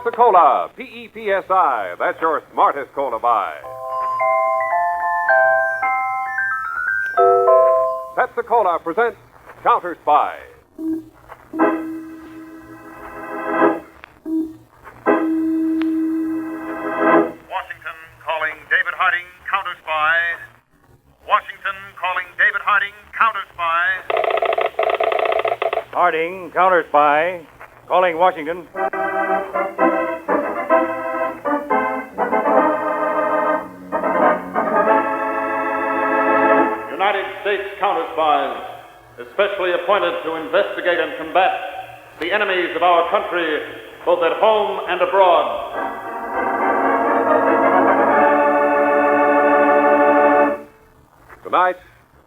Pepsi-Cola, P-E-P-S-I. That's your smartest cola buy. Pepsi-Cola presents Counterspy. Washington calling David Harding Counterspy. Washington calling David Harding Counterspy. Harding, Counterspy. Calling Washington. United States Counterspies, especially appointed to investigate and combat the enemies of our country, both at home and abroad. Tonight,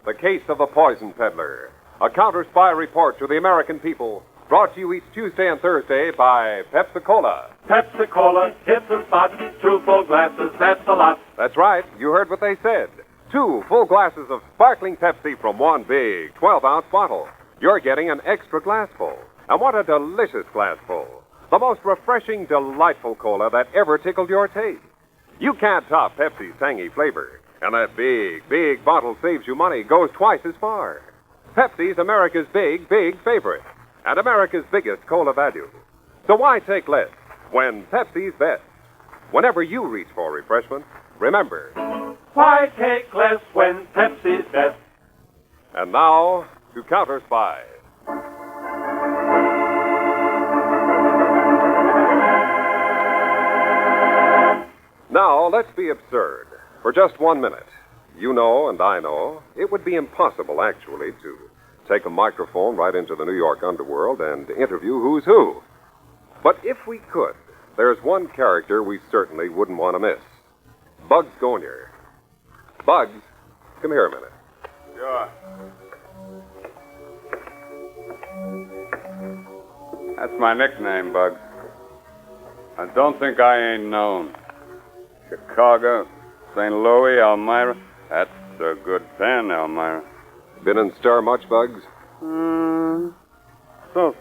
the case of the poison peddler. A counter-spy report to the American people, brought to you each Tuesday and Thursday by Pepsi-Cola. Pepsi-Cola, hits the spot, 2 full glasses, that's a lot. That's right, you heard what they said. 2 full glasses of sparkling Pepsi from one big 12-ounce bottle. You're getting an extra glassful. And what a delicious glassful. The most refreshing, delightful cola that ever tickled your taste. You can't top Pepsi's tangy flavor. And that big bottle saves you money, goes twice as far. Pepsi's America's big favorite. And America's biggest cola value. So why take less when Pepsi's best? Whenever you reach for refreshment, remember, Why take less when Pepsi's best? And now, to Counterspy. Now, let's be absurd. For just 1 minute. You know, and I know, it would be impossible, actually, to take a microphone right into the New York underworld and interview who's who. But if we could, there's one character we certainly wouldn't want to miss. Bugs Gonier. Bugs, come here a minute. Sure. That's my nickname, Bugs. I don't think I ain't known. Chicago, St. Louis, Elmira. That's a good pen, Elmira. Been in stir much, Bugs? So.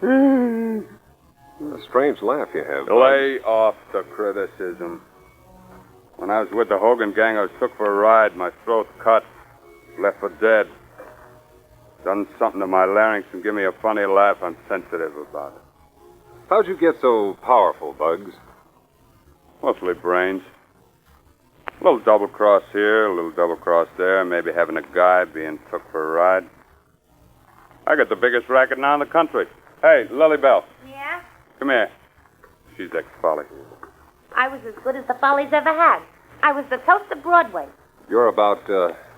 A strange laugh you have, Bugs. Lay off the criticism. When I was with the Hogan gang, I was took for a ride. My throat cut. Left for dead. Done something to my larynx and give me a funny laugh. I'm sensitive about it. How'd you get so powerful, Bugs? Mostly brains. A little double-cross here, a little double-cross there, maybe having a guy being took for a ride. I got the biggest racket now in the country. Hey, Lily Bell. Yeah? Come here. She's ex-Folly. I was as good as the Follies ever had. I was the toast of Broadway. You're about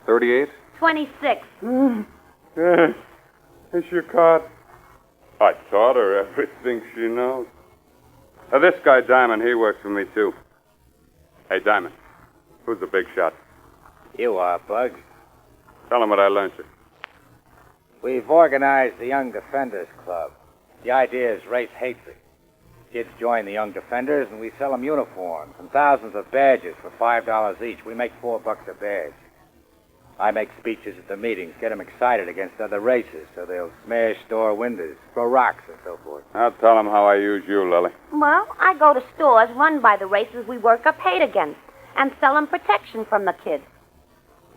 38? 26. Yeah, is she caught? I taught her everything she knows. This guy, Diamond, he works for me, too. Hey, Diamond, who's the big shot? You are, Bugs. Tell him what I learned you. We've organized the Young Defenders Club. The idea is race hatred. Kids join the Young Defenders, and we sell them uniforms and thousands of badges for $5 each. We make $4 a badge. I make speeches at the meetings, get them excited against other races, so they'll smash store windows, throw rocks, and so forth. I'll tell him how I use you, Lily. Well, I go to stores run by the races we work are paid against and sell them protection from the kids.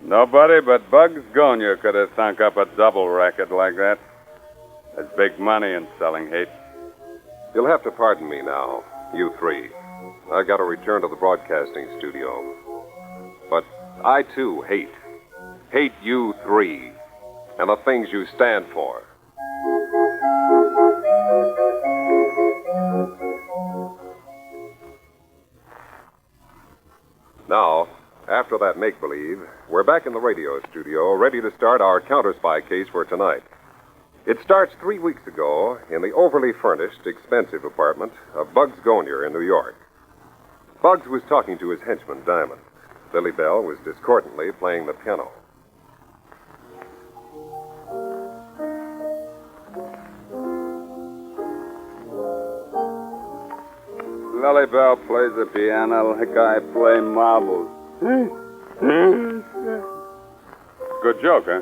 Nobody but Bugs Gonier could have thunk up a double racket like that. There's big money in selling hate. You'll have to pardon me now, you three. I got to return to the broadcasting studio. But I, too, hate you three and the things you stand for. Now, after that make-believe, we're back in the radio studio, ready to start our counter-spy case for tonight. It starts 3 weeks ago in the overly furnished, expensive apartment of Bugs Gonier in New York. Bugs was talking to his henchman, Diamond. Lily Bell was discordantly playing the piano. Lily Bell plays the piano like I play marbles. Good joke, huh?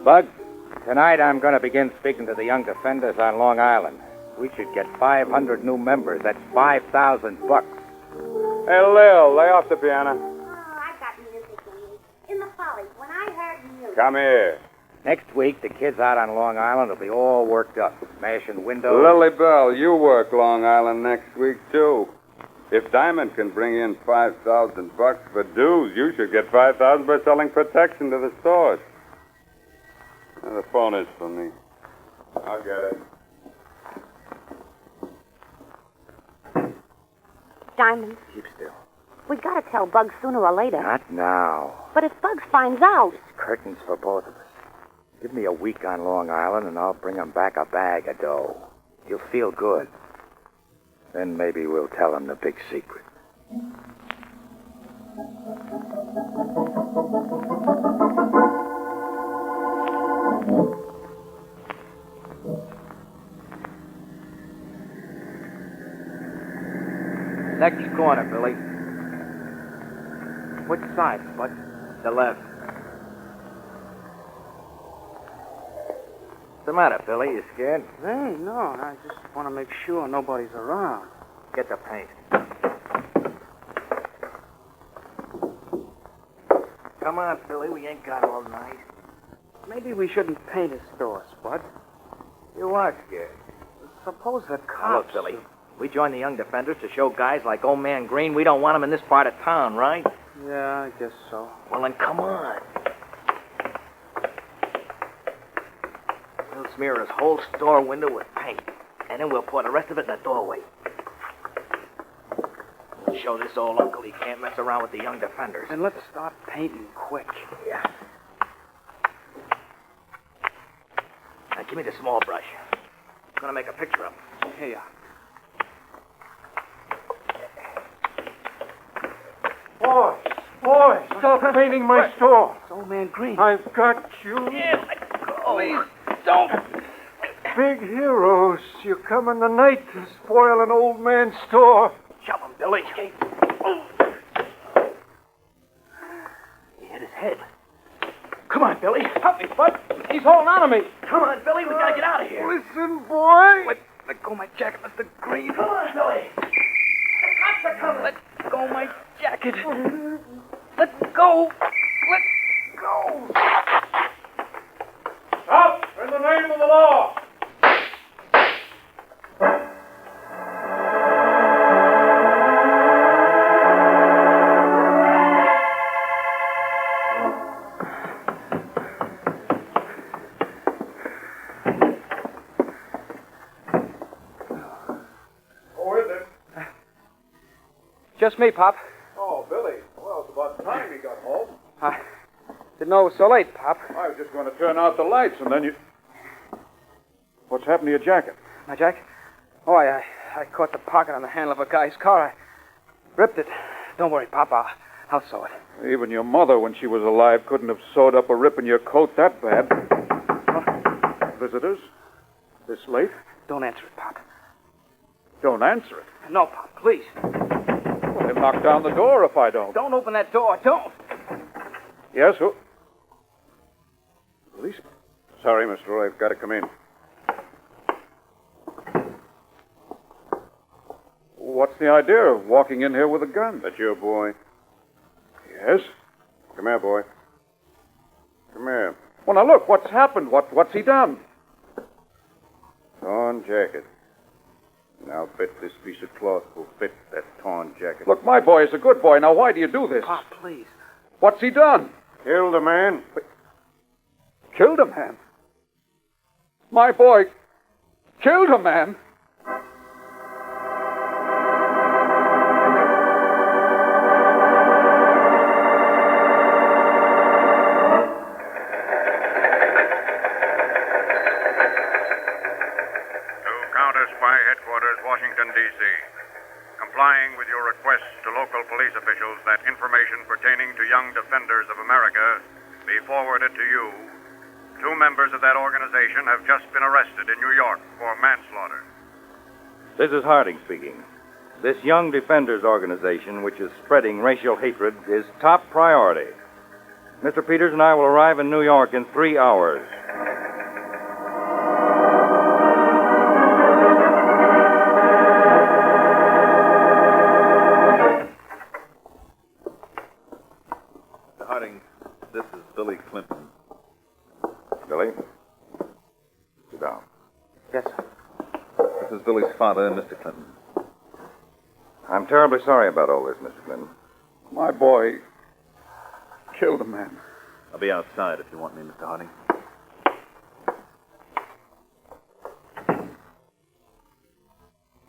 Bugs, tonight I'm going to begin speaking to the Young Defenders on Long Island. We should get 500 new members. That's $5,000. Hey, Lil, lay off the piano. Oh, I got music in the Follies. When I heard music. Come here. Next week, the kids out on Long Island will be all worked up, smashing windows. Lily Bell, you work Long Island next week, too. If Diamond can bring in $5,000 for dues, you should get $5,000 by selling protection to the stores. The phone is for me. I'll get it. Diamond, Keep still. we gotta tell Bugs sooner or later. Not now. But if Bugs finds out... Curtains for both of us. Give me a week on Long Island, and I'll bring him back a bag of dough. He'll feel good. Then maybe we'll tell him the big secret. Next corner, Billy. Which side, Spud? The left. What's the matter, Billy? You scared? Hey, no, I just want to make sure nobody's around. Get the paint. Come on, Billy. We ain't got all night. Maybe we shouldn't paint his store, Spud. You are scared. Suppose the Now, cops... look, Billy. We joined the Young Defenders to show guys like Old Man Green we don't want them in this part of town, right? Yeah, I guess so. Well, then come on. We'll smear his whole store window with paint, and then we'll pour the rest of it in the doorway. We'll show this old uncle he can't mess around with the Young Defenders. And let's start painting quick. Yeah. Now, give me the small brush. I'm gonna make a picture of him. Here you are. Boy, stop painting my store. It's Old Man Green. I've got you. Yeah, let go. Please, don't. Big heroes. You come in the night to spoil an old man's store. Shove him, Billy. He hit his head. Come on, Billy. Help me, Bud. He's holding on to me. Come on, Billy. We gotta get out of here. Listen, boy. Let go of my jacket, Mr. Green. Come on, Billy. The cops are coming. Let go of my jacket. Let go. Let go. Stop in the name of the law. Who is it? Just me, Pop. Oh, Billy. Well, it's about time he got home. I didn't know it was so late, Pop. I was just going to turn out the lights, and then you... What's happened to your jacket? My jacket? Oh, I caught the pocket on the handle of a guy's car. I ripped it. Don't worry, Pop. I'll sew it. Even your mother, when she was alive, couldn't have sewed up a rip in your coat that bad. Visitors? This late? Don't answer it, Pop. Don't answer it. No, Pop, please. Well, they'll knock down the door if I don't. Don't open that door. Don't. Yes, who? Policeman. Sorry, Mr. Roy. I've got to come in. What's the idea of walking in here with a gun? That's your boy. Yes? Come here, boy. Come here. Well, now look, what's happened? What's he done? Torn jacket. Now bet this piece of cloth will fit that torn jacket. Look, my boy is a good boy. Now, why do you do this? Pop, please. What's he done? Killed a man. Killed a man? My boy killed a man? Counterspy Headquarters, Washington, D.C. Complying with your request to local police officials that information pertaining to Young Defenders of America be forwarded to you, 2 members of that organization have just been arrested in New York for manslaughter. This is Harding speaking. This Young Defenders organization, which is spreading racial hatred, is top priority. Mr. Peters and I will arrive in New York in 3 hours. Billy. Sit down. Yes, sir. This is Billy's father, Mr. Clinton. I'm terribly sorry about all this, Mr. Clinton. My boy killed a man. I'll be outside if you want me, Mr. Harding.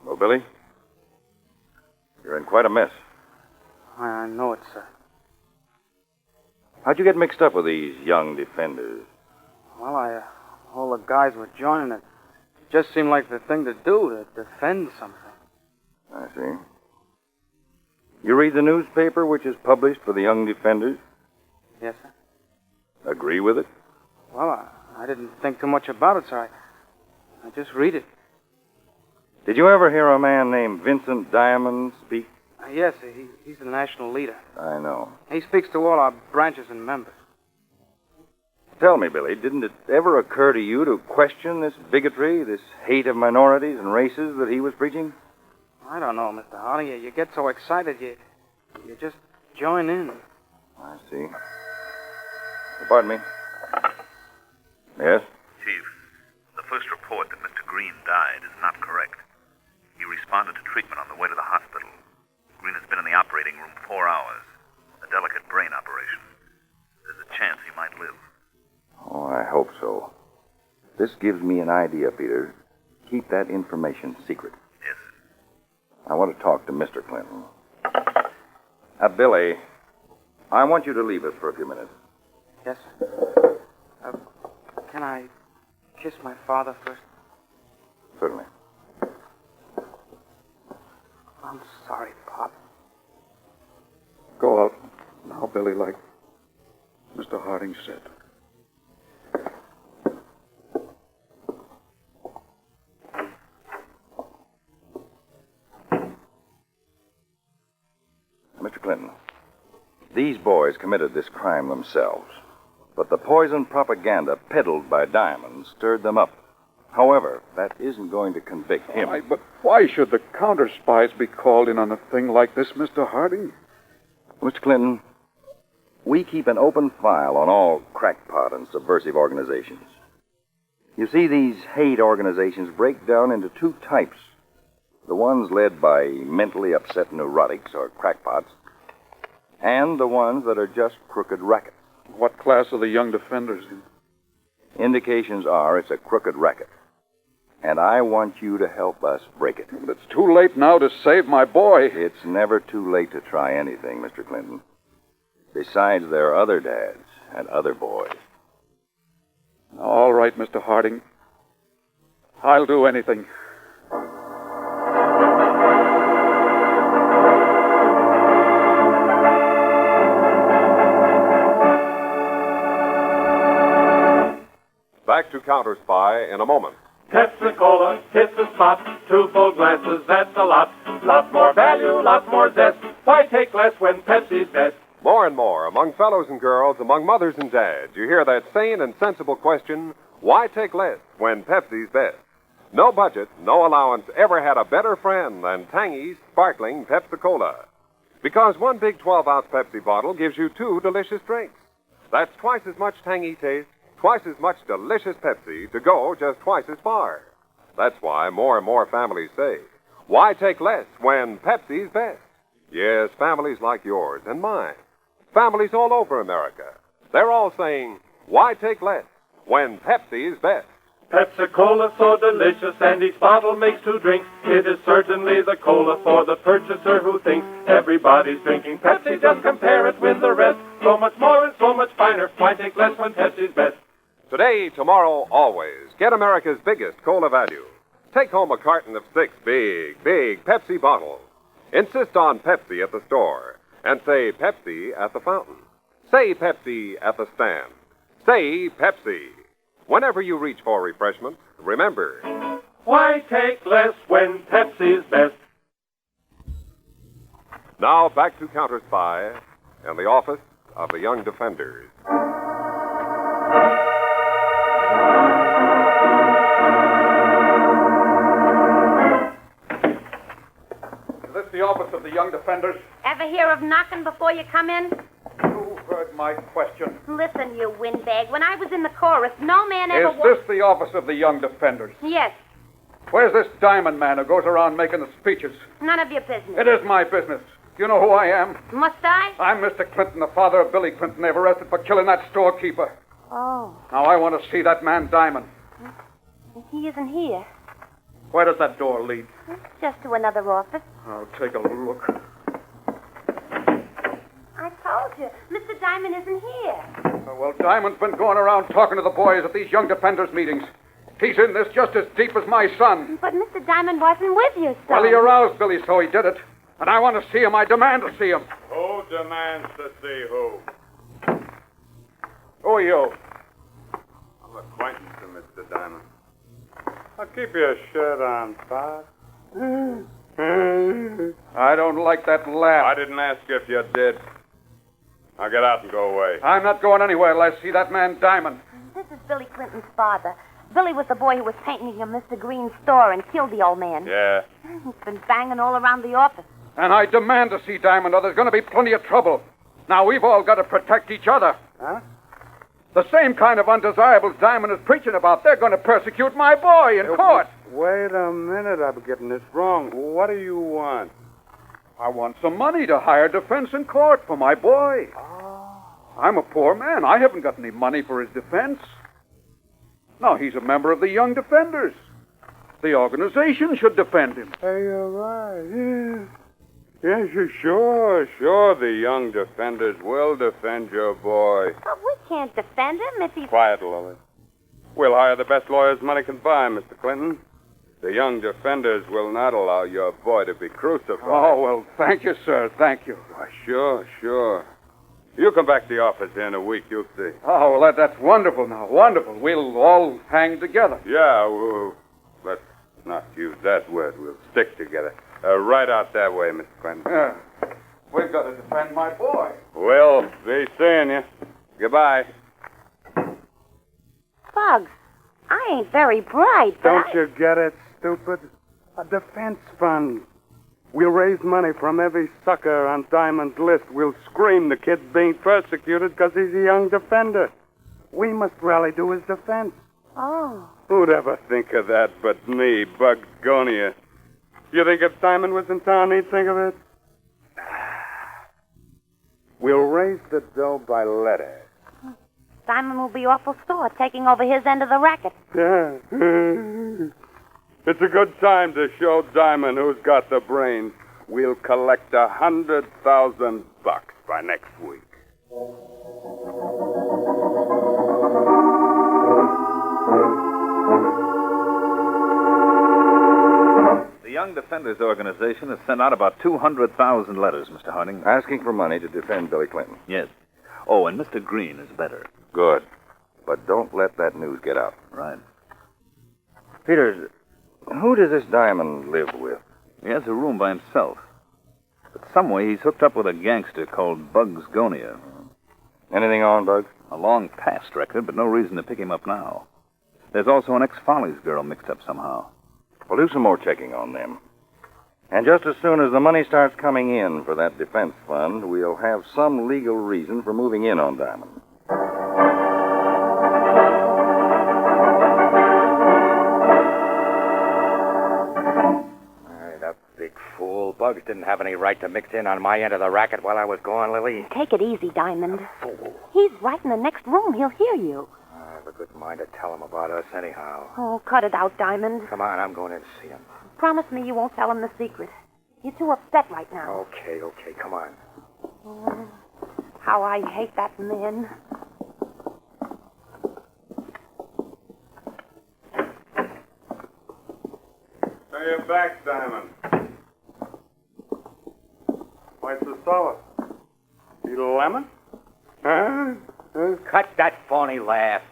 Well, Billy, you're in quite a mess. I know it, sir. How'd you get mixed up with these young defenders? Well, all the guys were joining it. Just seemed like the thing to do, to defend something. I see. You read the newspaper which is published for the young defenders? Yes, sir. Agree with it? Well, I didn't think too much about it, sir. I just read it. Did you ever hear a man named Vincent Diamond speak? Yes, he's the national leader. I know. He speaks to all our branches and members. Tell me, Billy, didn't it ever occur to you to question this bigotry, this hate of minorities and races that he was preaching? I don't know, Mr. Harding. You get so excited, you just join in. I see. Pardon me. Yes? Chief, the first report that Mr. Green died is not correct. He responded to treatment on the way to the hospital. Green has been in the operating room 4 hours. A delicate brain operation. There's a chance he might live. Oh, I hope so. This gives me an idea, Peter. Keep that information secret. Yes, I want to talk to Mr. Clinton. Billy, I want you to leave us for a few minutes. Yes, sir. Can I kiss my father first? Certainly. I'm sorry, Pop. Go out now, Billy, like Mr. Harding said. Mr. Clinton, these boys committed this crime themselves, but the poison propaganda peddled by Diamond stirred them up. However, that isn't going to convict him. But why should the counterspies be called in on a thing like this, Mr. Harding? Mr. Clinton, we keep an open file on all crackpot and subversive organizations. You see, these hate organizations break down into two types. The ones led by mentally upset neurotics or crackpots, and the ones that are just crooked rackets. What class are the young defenders in? Indications are it's a crooked racket. And I want you to help us break it. But it's too late now to save my boy. It's never too late to try anything, Mr. Clinton. Besides, there are other dads and other boys. All right, Mr. Harding. I'll do anything. Back to Counterspy in a moment. Pepsi-Cola, hits the spot. 2 full glasses, that's a lot. Lot more value, lot more zest. Why take less when Pepsi's best? More and more, among fellows and girls, among mothers and dads, you hear that sane and sensible question, why take less when Pepsi's best? No budget, no allowance ever had a better friend than tangy, sparkling Pepsi-Cola. Because one big 12-ounce Pepsi bottle gives you 2 delicious drinks. That's twice as much tangy taste, twice as much delicious Pepsi to go just twice as far. That's why more and more families say, why take less when Pepsi's best? Yes, families like yours and mine. Families all over America. They're all saying, why take less when Pepsi's best? Pepsi-Cola so delicious, and each bottle makes 2 drinks. It is certainly the cola for the purchaser who thinks everybody's drinking Pepsi. Just compare it with the rest. So much more and so much finer. Why take less when Pepsi's best? Today, tomorrow, always. Get America's biggest cola value. Take home a carton of 6 big Pepsi bottles. Insist on Pepsi at the store. And say Pepsi at the fountain. Say Pepsi at the stand. Say Pepsi. Whenever you reach for refreshment, remember, why take less when Pepsi's best? Now back to Counterspy and the office of the young defenders. Is this the office of the young defenders? Ever hear of knocking before you come in? You've heard my question. Listen, you windbag. When I was in the chorus, no man ever... Is this the office of the Young Defenders? Yes. Where's this diamond man who goes around making the speeches? None of your business. It is my business. You know who I am? Must I? I'm Mr. Clinton, the father of Billy Clinton. They've arrested for killing that storekeeper. Oh. Now I want to see that man Diamond. He isn't here. Where does that door lead? Just to another office. I'll take a look. I told you. Mr. Diamond isn't here. Well, Diamond's been going around talking to the boys at these Young Defenders meetings. He's in this just as deep as my son. But Mr. Diamond wasn't with your son. Well, he aroused Billy, so he did it. And I want to see him. I demand to see him. Who demands to see who? Who are you? I'm acquaintance to Mr. Diamond. I'll keep your shirt on, Bob. I don't like that laugh. I didn't ask you if you did. Now get out and go away. I'm not going anywhere till I see that man Diamond. This is Billy Clinton's father. Billy was the boy who was painting in Mr. Green's store and killed the old man. Yeah. He's been banging all around the office. And I demand to see Diamond, or there's going to be plenty of trouble. Now, we've all got to protect each other. Huh? The same kind of undesirables Diamond is preaching about. They're going to persecute my boy in court. Wait a minute. I'm getting this wrong. What do you want? I want some money to hire defense in court for my boy. I'm a poor man. I haven't got any money for his defense. Now, he's a member of the Young Defenders. The organization should defend him. Hey, you're right. Yes, sure. The Young Defenders will defend your boy. But we can't defend him if he's... Quiet, Lily. We'll hire the best lawyers money can buy, Mr. Clinton. The Young Defenders will not allow your boy to be crucified. Oh, well, thank you, sir. Thank you. Why, sure. You come back to the office here in a week, you'll see. Oh, well, that's wonderful now. Wonderful. We'll all hang together. Yeah, let's not use that word. We'll stick together. Right out that way, Mr. Clinton. Yeah. We've got to defend my boy. We'll be seeing you. Goodbye. Bugs, I ain't very bright, but Don't you get it, stupid? A defense fund. We'll raise money from every sucker on Diamond's list. We'll scream the kid's being persecuted because he's a young defender. We must rally to his defense. Oh. Who'd ever think of that but me, Bugs Gonia? You think if Diamond was in town, he'd think of it? We'll raise the dough by letter. Diamond will be awful sore taking over his end of the racket. Yeah. It's a good time to show Diamond who's got the brains. We'll collect $100,000 by next week. The Young Defenders Organization has sent out about 200,000 letters, Mr. Harding. Asking for money to defend Billy Clinton. Yes. Oh, and Mr. Green is better. Good. But don't let that news get out. Right. Peters, who does this Diamond live with? He has a room by himself. But some way he's hooked up with a gangster called Bugs Gonia. Anything on, Bugs? A long past record, but no reason to pick him up now. There's also an ex-Follies girl mixed up somehow. We'll do some more checking on them. And just as soon as the money starts coming in for that defense fund, we'll have some legal reason for moving in on Diamond. That big fool. Bugs didn't have any right to mix in on my end of the racket while I was gone, Lily. Take it easy, Diamond. He's right in the next room. He'll hear you. I have a good mind to tell him about us anyhow. Oh, cut it out, Diamond. Come on, I'm going in to see him. Promise me you won't tell him the secret. You're too upset right now. Okay, come on. Oh, how I hate that man. Now you're back, Diamond. What's the sauce? You lemon? Huh? Cut that phony laugh.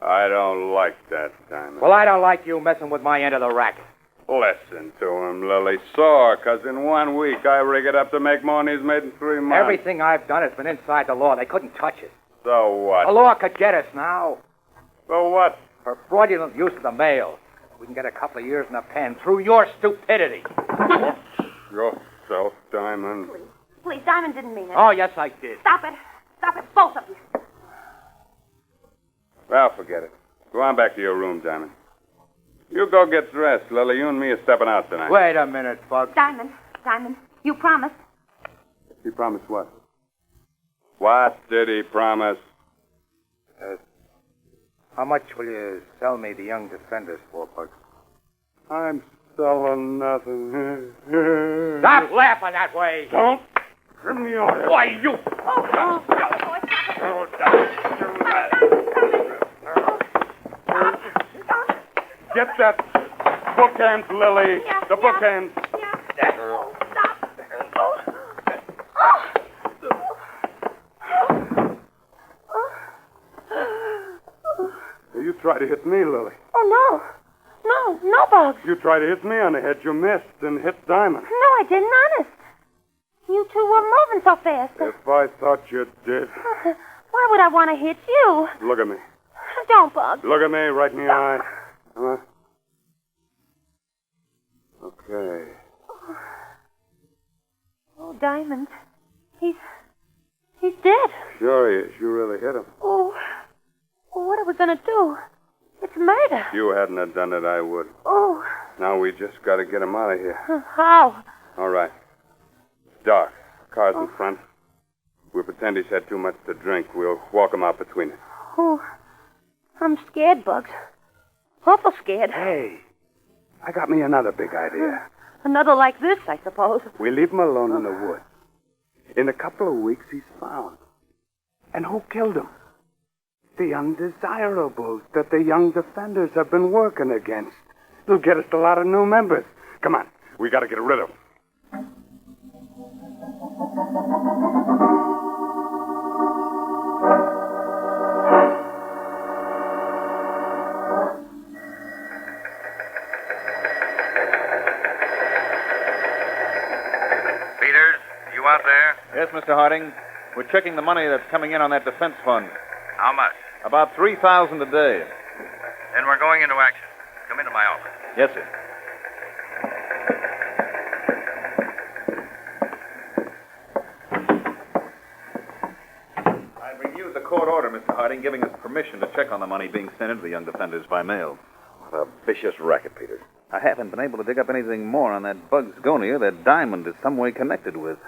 I don't like that, Diamond. Well, I don't like you messing with my end of the racket. Listen to him, Lily. Sore, 'cause in 1 week I rig it up to make more than he's made in 3 months. Everything I've done has been inside the law. They couldn't touch it. So what? The law could get us now. So what? For fraudulent use of the mail. We can get a couple of years in the pen through your stupidity. Yourself, Diamond. Please, Diamond didn't mean it. Oh, yes, I did. Stop it. Stop it, both of you. Well, forget it. Go on back to your room, Diamond. You go get dressed, Lily. You and me are stepping out tonight. Wait a minute, Bugs. Diamond, you promised. He promised what? What did he promise? How much will you sell me the young defenders for, Bugs? I'm selling nothing. Stop laughing that way. Don't. Give me order. Why, you... Get that bookends, Lily. The bookends. You try to hit me, Lily. Oh, no, Bugs. You try to hit me on the head. You missed and hit Diamond. No, I didn't, honest. You two were moving so fast. If I thought you did. Why would I want to hit you? Look at me. Don't, Bugs. Look at me right in the eye. Huh? Okay. Oh, Diamond. He's dead. Sure he is. You really hit him. Oh, what are we going to do? It's murder. If you hadn't have done it, I would. Oh. Now we just got to get him out of here. How? All right. It's dark. Car's in front. We'll pretend he's had too much to drink. We'll walk him out between us. Oh, I'm scared, Bugs. Awful scared. Hey, I got me another big idea. Another like this, I suppose. We leave him alone in the woods. In a couple of weeks, he's found. And who killed him? The undesirables that the young defenders have been working against. It'll get us a lot of new members. Come on, we got to get rid of them. Peters, you out there? Yes, Mr. Harding. We're checking the money that's coming in on that defense fund. How much? About $3,000 a day. Then we're going into action. Come into my office. Yes, sir. I reviewed the court order, Mr. Harding, giving us permission to check on the money being sent into the young defenders by mail. What a vicious racket, Peter. I haven't been able to dig up anything more on that Bugs Gonia that Diamond is some way connected with.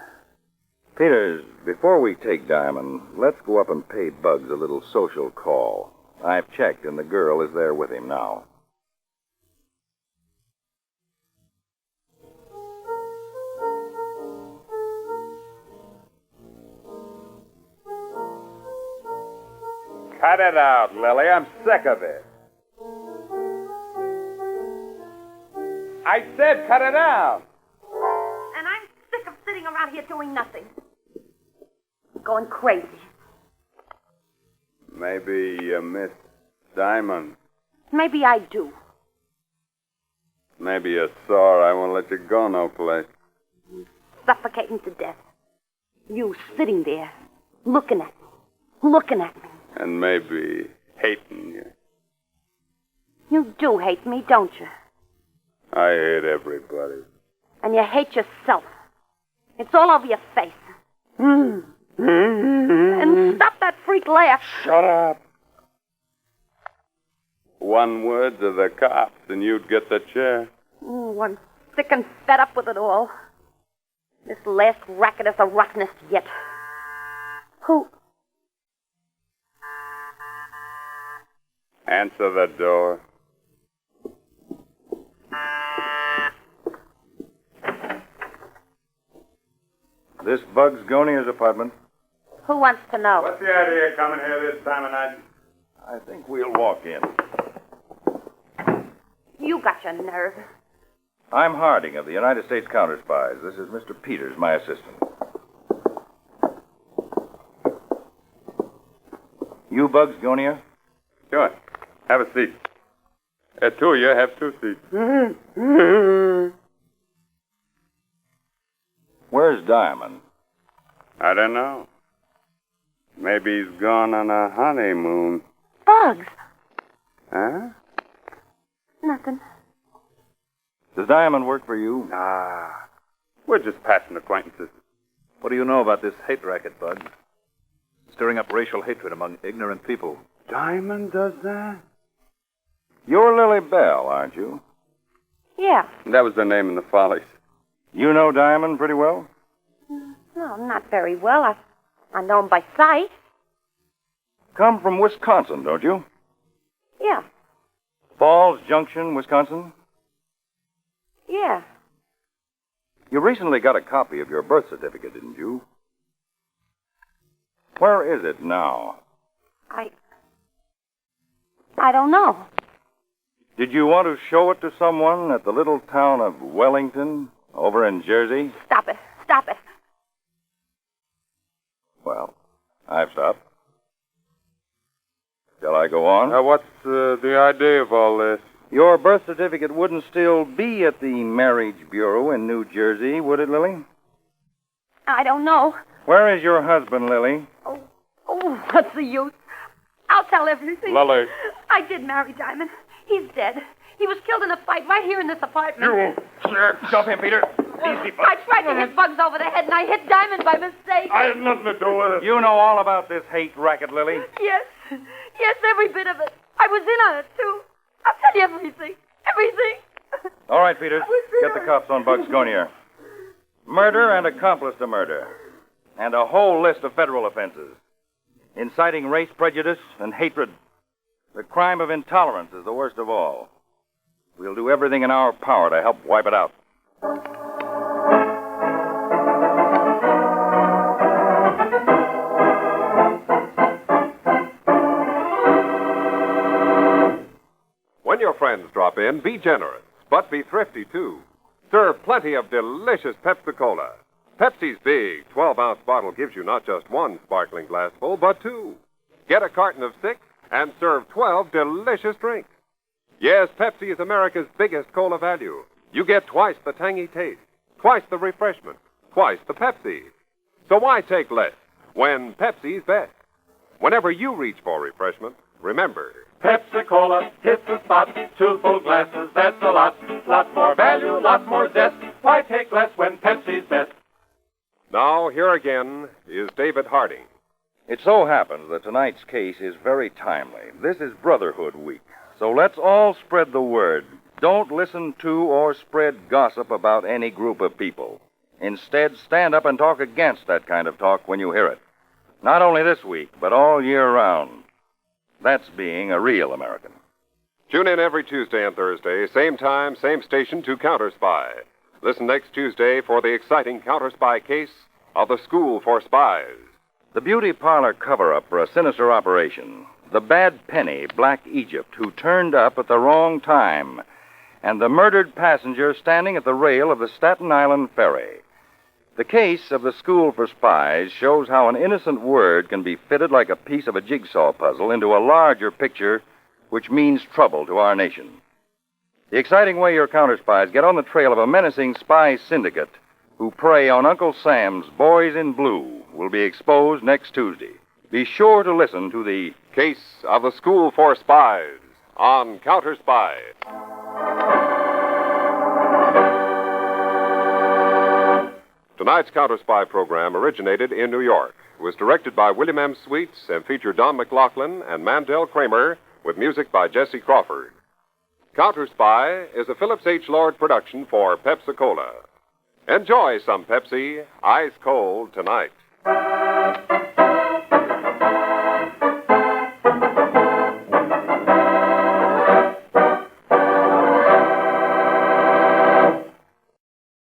Peters, before we take Diamond, let's go up and pay Bugs a little social call. I've checked, and the girl is there with him now. Cut it out, Lily. I'm sick of it. I said cut it out. And I'm sick of sitting around here doing nothing. Going crazy. Maybe you missed Diamond. Maybe I do. Maybe you're sore. I won't let you go no place. Suffocating to death. You sitting there, looking at me. And maybe hating you. You do hate me, don't you? I hate everybody. And you hate yourself. It's all over your face. And stop that freak laugh. Shut up. One word to the cops and you'd get the chair. I'm sick and fed up with it all. This last racket is the rottenest yet. Who? Answer the door. This Bugs Gonia's apartment. Who wants to know? What's the idea of coming here this time of night? I think we'll walk in. You got your nerve. I'm Harding of the United States Counterspies. This is Mr. Peters, my assistant. You Bugs Gonia? Sure. Have a seat. Two of you have 2 seats. Where's Diamond? I don't know. Maybe he's gone on a honeymoon. Bugs. Huh? Nothing. Does Diamond work for you? Nah. We're just passing acquaintances. What do you know about this hate racket, Bugs? stirring up racial hatred among ignorant people. Diamond does that? You're Lily Bell, aren't you? Yeah. That was the name in the Follies. You know Diamond pretty well? No, not very well. I know him by sight. Come from Wisconsin, don't you? Yeah. Falls Junction, Wisconsin? Yeah. You recently got a copy of your birth certificate, didn't you? Where is it now? I don't know. Did you want to show it to someone at the little town of Wellington, over in Jersey? Stop it. Stop it. Well, I've stopped. Shall I go on? What's the idea of all this? Your birth certificate wouldn't still be at the Marriage Bureau in New Jersey, would it, Lily? I don't know. Where is your husband, Lily? Oh, what's the use? I'll tell everything. Lily. I did marry Diamond. He's dead. He was killed in a fight right here in this apartment. Stop him, Peter. Easy, Bugs. I tried to hit Bugs over the head, and I hit Diamond by mistake. I had nothing to do with it. You know all about this hate racket, Lily. Yes. Yes, every bit of it. I was in on it, too. I'll tell you everything. Everything. All right, Peters. Get the cuffs on Bugs Gonier. Murder and accomplice to murder. And a whole list of federal offenses. Inciting race prejudice and hatred. The crime of intolerance is the worst of all. We'll do everything in our power to help wipe it out. When your friends drop in, be generous, but be thrifty, too. Serve plenty of delicious Pepsi-Cola. Pepsi's big 12-ounce bottle gives you not just one sparkling glassful, but two. Get a carton of 6 and serve 12 delicious drinks. Yes, Pepsi is America's biggest cola value. You get twice the tangy taste, twice the refreshment, twice the Pepsi. So why take less when Pepsi's best? Whenever you reach for refreshment, remember, Pepsi-Cola hits the spot. 2 full glasses, that's a lot. Lots more value, lots more zest. Why take less when Pepsi's best? now here again is David Harding. It so happens that tonight's case is very timely. This is Brotherhood Week, so let's all spread the word. Don't listen to or spread gossip about any group of people. Instead, stand up and talk against that kind of talk when you hear it. Not only this week, but all year round. That's being a real American. Tune in every Tuesday and Thursday, same time, same station, to Counterspy. Listen next Tuesday for the exciting Counterspy case of the School for Spies. The beauty parlor cover-up for a sinister operation. The bad penny, Black Egypt, who turned up at the wrong time. And the murdered passenger standing at the rail of the Staten Island ferry. The case of the School for Spies shows how an innocent word can be fitted like a piece of a jigsaw puzzle into a larger picture which means trouble to our nation. The exciting way your counterspies get on the trail of a menacing spy syndicate who prey on Uncle Sam's boys in blue will be exposed next Tuesday. Be sure to listen to the Case of the School for Spies on Counterspy. Tonight's Counterspy program originated in New York. It was directed by William M. Sweets and featured Don McLaughlin and Mandel Kramer with music by Jesse Crawford. Counterspy is a Phillips H. Lord production for Pepsi-Cola. Enjoy some Pepsi, ice cold tonight.